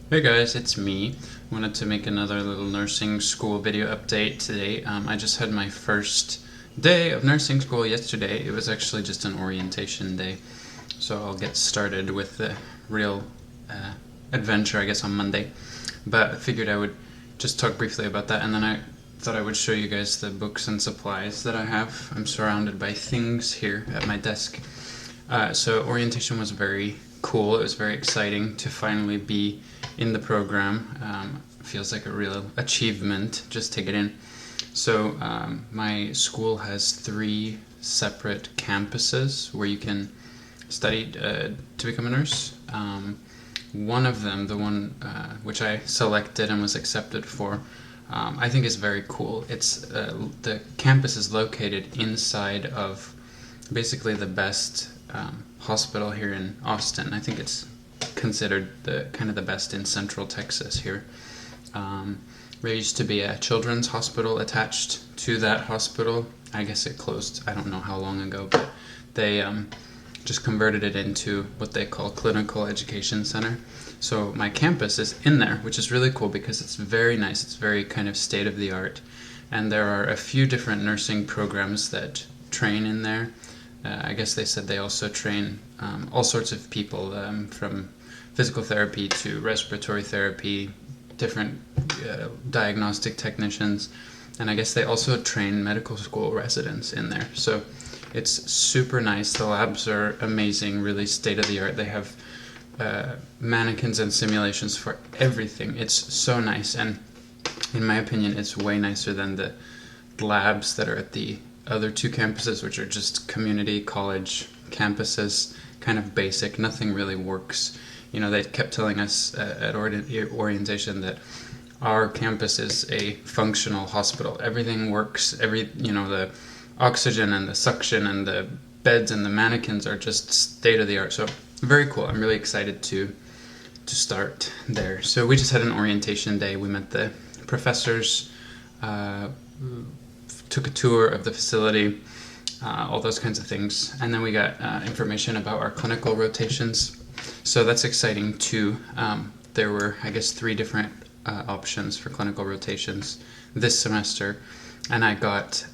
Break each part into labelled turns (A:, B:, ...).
A: Hey guys, it's me. Wanted to make another little nursing school video update today. I just had my first day of nursing school yesterday. It was actually just an orientation day, so I'll get started with the real adventure, I guess, on Monday. But I figured I would just talk briefly about that, and then I thought I would show you guys the books and supplies that I have. I'm surrounded by things here at my desk. So orientation was very cool. It was very exciting to finally be in the program. Feels like a real achievement just to get in. So my school has 3 separate campuses where you can study to become a nurse. One of them, the one which I selected and was accepted for, I think is very cool. It's the campus is located inside of basically the best hospital here in Austin. I think it's considered the kind of the best in Central Texas here. There used to be a children's hospital attached to that hospital. I guess it closed, I don't know how long ago, but they just converted it into what they call Clinical Education Center. So my campus is in there, which is really cool because it's very nice. It's very kind of state of the art. And there are a few different nursing programs that train in there. I guess they said they also train all sorts of people, from physical therapy to respiratory therapy, different diagnostic technicians, and I guess they also train medical school residents in there. So it's super nice. The labs are amazing, really state of the art. They have mannequins and simulations for everything. It's so nice, and in my opinion, it's way nicer than the labs that are at the other 2 campuses, which are just community college campuses, kind of basic. Nothing really works. You know, they kept telling us at orientation that our campus is a functional hospital. Everything works. The oxygen and the suction and the beds and the mannequins are just state of the art. So very cool. I'm really excited to start there. So we just had an orientation day. We met the professors, took a tour of the facility, all those kinds of things, and then we got information about our clinical rotations. So that's exciting too. There were, I guess, 3 different options for clinical rotations this semester, and I got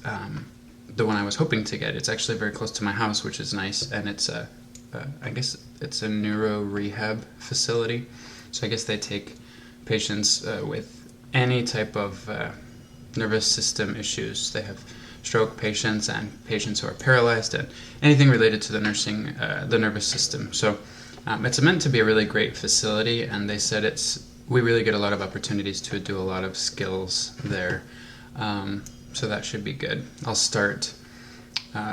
A: the one I was hoping to get. It's actually very close to my house, which is nice, and it's I guess it's a neuro rehab facility. So I guess they take patients with any type of nervous system issues. They have stroke patients and patients who are paralyzed and anything related to the nervous system. So it's meant to be a really great facility, and they said we really get a lot of opportunities to do a lot of skills there. So that should be good. I'll start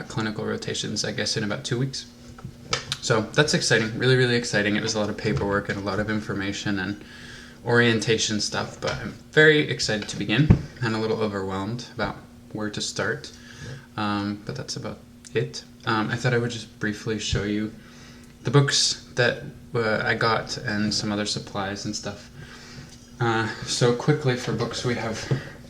A: clinical rotations, I guess, in about 2 weeks. So that's exciting, really, really exciting. It was a lot of paperwork and a lot of information and orientation stuff, but I'm very excited to begin and a little overwhelmed about where to start. But that's about it. I thought I would just briefly show you the books that I got and some other supplies and stuff. So quickly for books, we have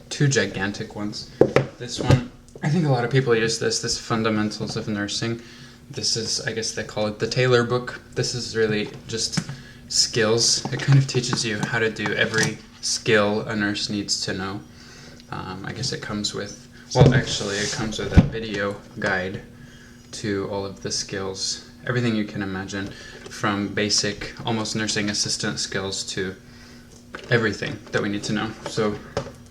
A: 2 gigantic ones. This one, I think a lot of people use this Fundamentals of Nursing. This is, I guess they call it the Taylor book. This is really just skills. It kind of teaches you how to do every skill a nurse needs to know. I guess it comes with, it comes with a video guide to all of the skills, everything you can imagine, from basic, almost nursing assistant skills to everything that we need to know. So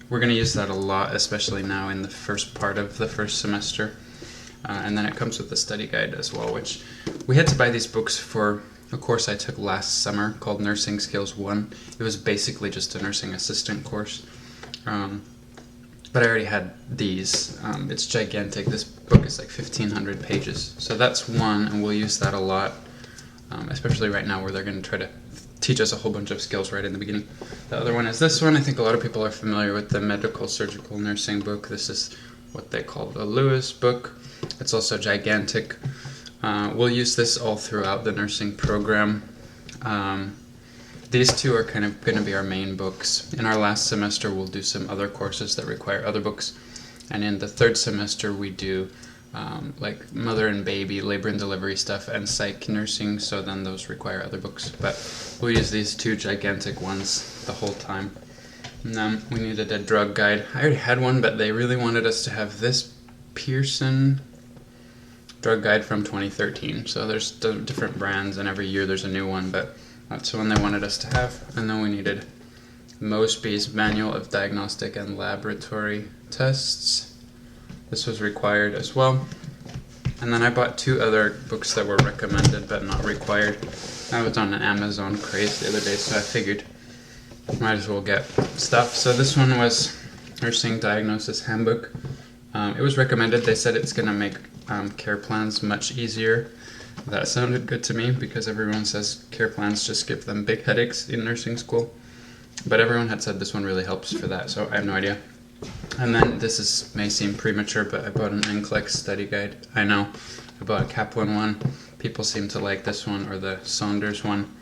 A: we're going to use that a lot, especially now in the first part of the first semester. And then it comes with the study guide as well, which we had to buy these books for a course I took last summer called Nursing Skills 1. It was basically just a nursing assistant course. But I already had these. It's gigantic. This book is like 1,500 pages. So that's one, and we'll use that a lot, especially right now where they're going to try to teach us a whole bunch of skills right in the beginning. The other one is this one. I think a lot of people are familiar with the Medical Surgical Nursing book. This is what they call the Lewis book. It's also gigantic. We'll use this all throughout the nursing program. These 2 are kind of going to be our main books. In our last semester, we'll do some other courses that require other books. And in the 3rd semester, we do like mother and baby, labor and delivery stuff, and psych nursing, so then those require other books. But we'll use these two gigantic ones the whole time. And then we needed a drug guide. I already had one, but they really wanted us to have this Pearson drug guide from 2013. So there's different brands, and every year there's a new one, but that's the one they wanted us to have. And then we needed Mosby's Manual of Diagnostic and Laboratory Tests. This was required as well. And then I bought two other books that were recommended but not required. I was on an Amazon craze the other day, so I figured might as well get stuff. So this one was Nursing Diagnosis Handbook. It was recommended. They said it's going to make care plans much easier. That sounded good to me because everyone says care plans just give them big headaches in nursing school. But everyone had said this one really helps for that, so I have no idea. And then may seem premature, but I bought an NCLEX study guide. I know, I bought a Kaplan one. People seem to like this one, or the Saunders one.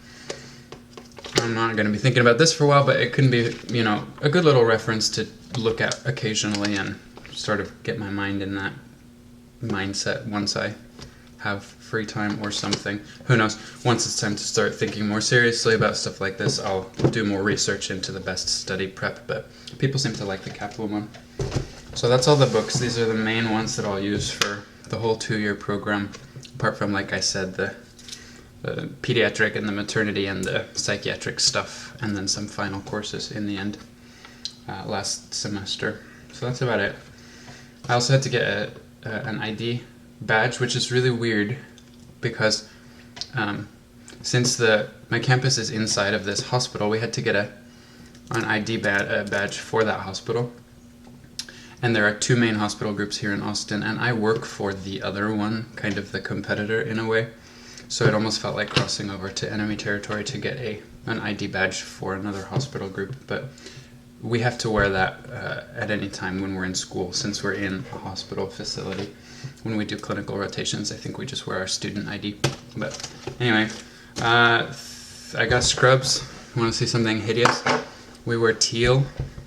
A: I'm not going to be thinking about this for a while, but it can be, a good little reference to look at occasionally and sort of get my mind in that mindset once I have free time or something. Who knows? Once it's time to start thinking more seriously about stuff like this, I'll do more research into the best study prep, but people seem to like the Kaplan one. So that's all the books. These are the main ones that I'll use for the whole 2-year program, apart from, like I said, the pediatric and the maternity and the psychiatric stuff, and then some final courses in the end last semester. So that's about it. I also had to get an ID badge, which is really weird because since my campus is inside of this hospital, we had to get an ID badge for that hospital. And there are 2 main hospital groups here in Austin, and I work for the other one, kind of the competitor in a way. So it almost felt like crossing over to enemy territory to get an ID badge for another hospital group. But we have to wear that at any time when we're in school, since we're in a hospital facility. When we do clinical rotations, I think we just wear our student ID. But anyway, I got scrubs. You want to see something hideous? We wear teal,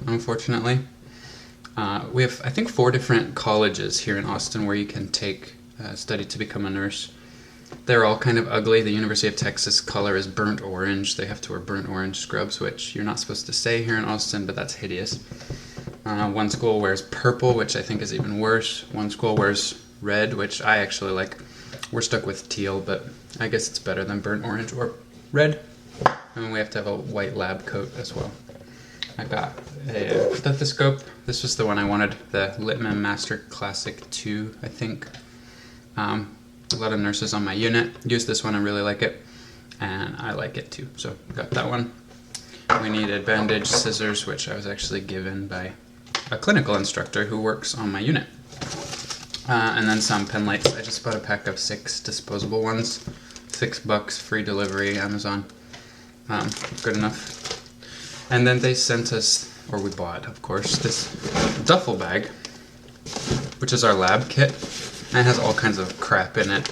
A: unfortunately. We have, I think, 4 different colleges here in Austin where you can study to become a nurse. They're all kind of ugly. The University of Texas color is burnt orange. They have to wear burnt orange scrubs, which you're not supposed to say here in Austin, but that's hideous. One school wears purple, which I think is even worse. One school wears red, which I actually like. We're stuck with teal, but I guess it's better than burnt orange or red. And we have to have a white lab coat as well. I got a stethoscope. This was the one I wanted, the Littmann Master Classic 2, I think. A lot of nurses on my unit use this one and really like it, and I like it too, so got that one. We needed bandage, scissors, which I was actually given by a clinical instructor who works on my unit. And then some pen lights. I just bought a pack of 6 disposable ones. $6, free delivery, Amazon. Good enough. And then they sent us, or we bought, of course, this duffel bag, which is our lab kit. And it has all kinds of crap in it.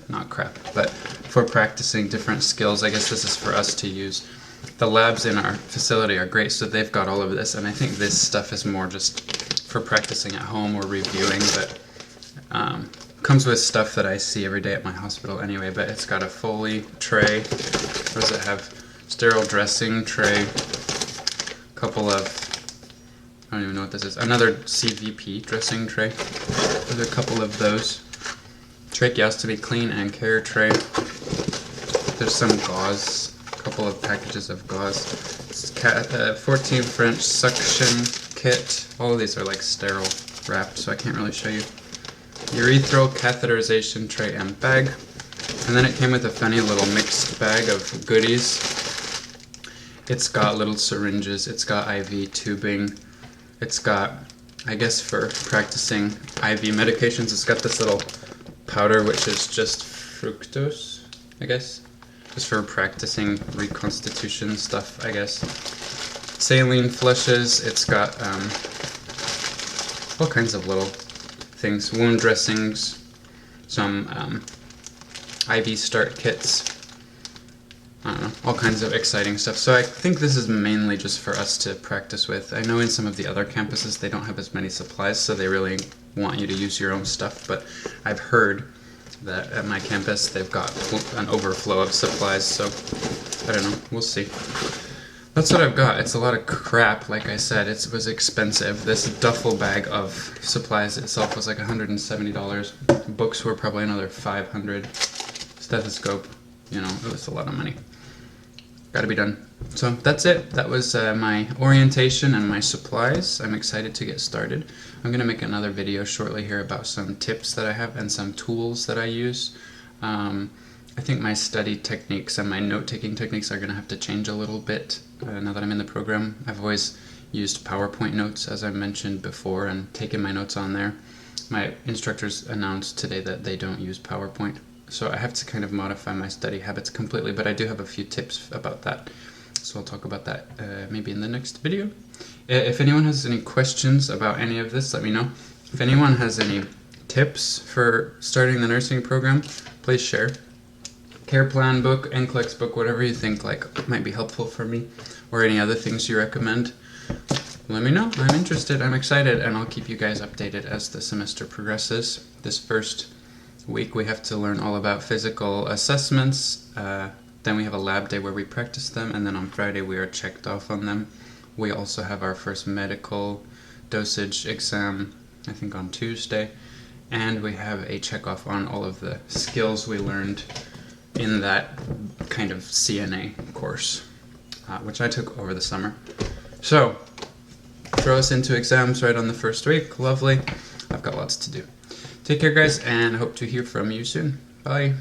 A: Not crap, but for practicing different skills. I guess this is for us to use. The labs in our facility are great, so they've got all of this, and I think this stuff is more just for practicing at home or reviewing, but comes with stuff that I see every day at my hospital anyway. But it's got a Foley tray. What does it have? Sterile dressing tray. Couple of, I don't even know what this is. Another CVP dressing tray. There's a couple of those. Tracheostomy clean and care tray. There's some gauze. A couple of packages of gauze. 14 French suction kit. All of these are like sterile wrapped, so I can't really show you. Urethral catheterization tray and bag. And then it came with a funny little mixed bag of goodies. It's got little syringes. It's got IV tubing. It's got, I guess for practicing IV medications, it's got this little powder which is just fructose, I guess. Just for practicing reconstitution stuff, I guess. Saline flushes. It's got all kinds of little things. Wound dressings. Some IV start kits. I don't know. all kinds of exciting stuff. So I think this is mainly just for us to practice with. I know in some of the other campuses they don't have as many supplies, so they really want you to use your own stuff, but I've heard that at my campus they've got an overflow of supplies, so I don't know, we'll see. That's what I've got. It's a lot of crap, like I said. It was expensive. This duffel bag of supplies itself was like $170. Books were probably another $500. Stethoscope, you know, it was a lot of money. Gotta be done. So that's it. That was my orientation and my supplies. I'm excited to get started. I'm gonna make another video shortly here about some tips that I have and some tools that I use. I think my study techniques and my note-taking techniques are going to have to change a little bit now that I'm in the program. I've always used PowerPoint notes, as I mentioned before, and taken my notes on there. My instructors announced today that they don't use PowerPoint, so I have to kind of modify my study habits completely, but I do have a few tips about that. So I'll talk about that maybe in the next video. If anyone has any questions about any of this, let me know. If anyone has any tips for starting the nursing program, please share. Care plan book, NCLEX book, whatever you think like might be helpful for me, or any other things you recommend, let me know. I'm interested, I'm excited, and I'll keep you guys updated as the semester progresses. This first week we have to learn all about physical assessments, then we have a lab day where we practice them, and then on Friday we are checked off on them. We also have our first medical dosage exam, I think on Tuesday, and we have a check off on all of the skills we learned in that kind of CNA course, which I took over the summer. So, throw us into exams right on the first week. Lovely. I've got lots to do. Take care, guys, and hope to hear from you soon. Bye.